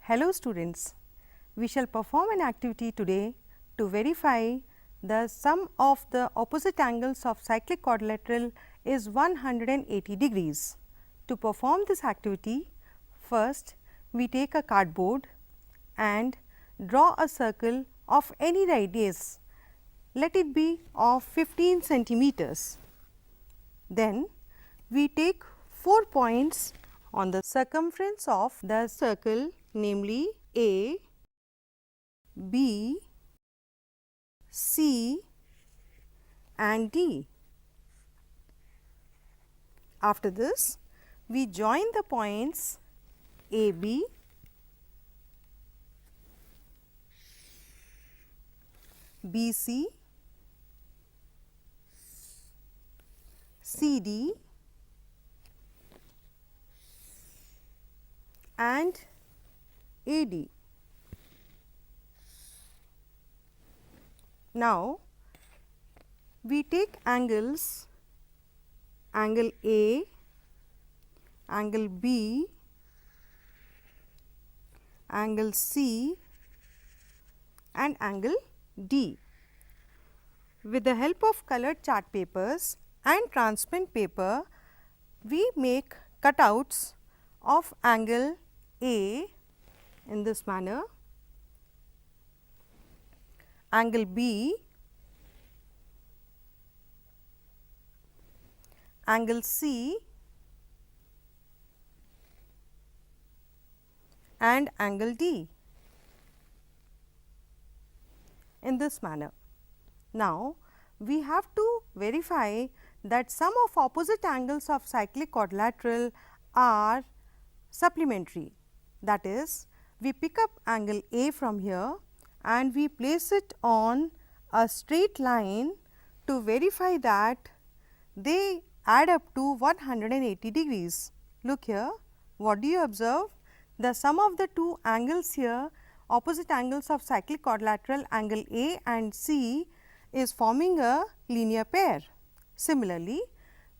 Hello students, we shall perform an activity today to verify the sum of the opposite angles of cyclic quadrilateral is 180 degrees. To perform this activity, first we take a cardboard and draw a circle of any radius, let it be of 15 centimeters. Then we take 4 points on the circumference of the circle, namely A, B, C and D. After this, we join the points AB, BC, CD and AD. Now, we take angles, angle A, angle B, angle C and angle D. With the help of colored chart papers and transparent paper, we make cutouts of angle A in this manner, angle B, angle C and angle D in this manner. Now, we have to verify that sum of opposite angles of cyclic quadrilateral are supplementary. That is, we pick up angle A from here and we place it on a straight line to verify that they add up to 180 degrees. Look here, what do you observe? The sum of the two angles here, opposite angles of cyclic quadrilateral, angle A and C, is forming a linear pair. Similarly,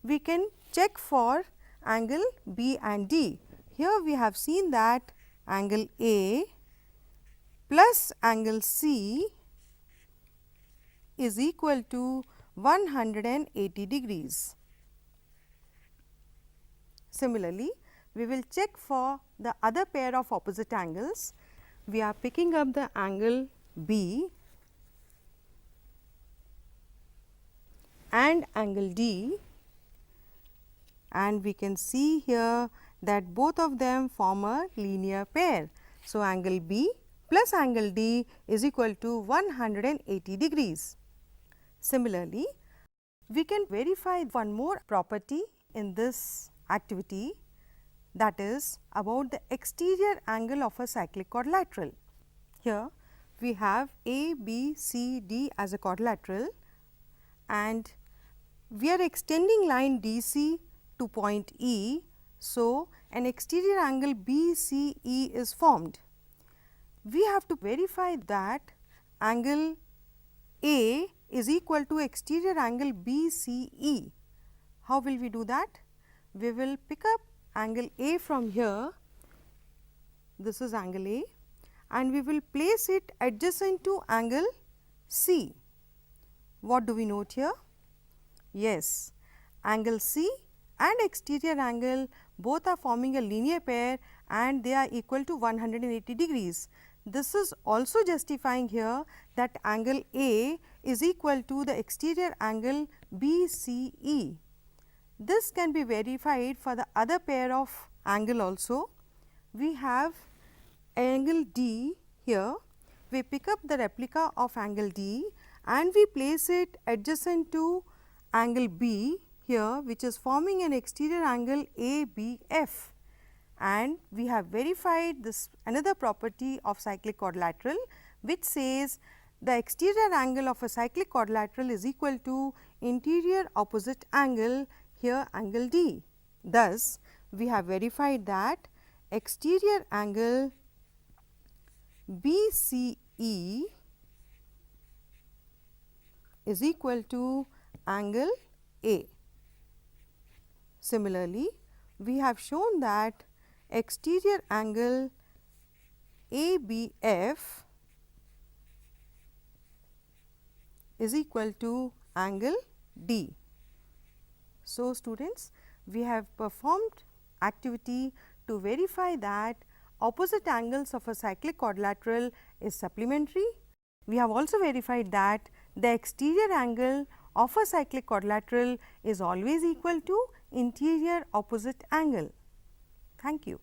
we can check for angle B and D. Here we have seen that angle A plus angle C is equal to 180 degrees. Similarly, we will check for the other pair of opposite angles. We are picking up the angle B and angle D, and we can see here that both of them form a linear pair. So, angle B plus angle D is equal to 180 degrees. Similarly, we can verify one more property in this activity, that is about the exterior angle of a cyclic quadrilateral. Here we have A, B, C, D as a quadrilateral and we are extending line DC to point E. So, an exterior angle BCE is formed. We have to verify that angle A is equal to exterior angle BCE. How will we do that? We will pick up angle A from here, this is angle A, and we will place it adjacent to angle C. What do we note here? Yes, angle C and exterior angle both are forming a linear pair and they are equal to 180 degrees. This is also justifying here that angle A is equal to the exterior angle BCE. This can be verified for the other pair of angle also. We have angle D here, we pick up the replica of angle D and we place it adjacent to angle B here, which is forming an exterior angle ABF, and we have verified this another property of cyclic quadrilateral, which says the exterior angle of a cyclic quadrilateral is equal to interior opposite angle, here angle D. Thus, we have verified that exterior angle BCE is equal to angle A. Similarly, we have shown that exterior angle ABF is equal to angle D. So, students, we have performed activity to verify that opposite angles of a cyclic quadrilateral is supplementary. We have also verified that the exterior angle of a cyclic quadrilateral is always equal to interior opposite angle. Thank you.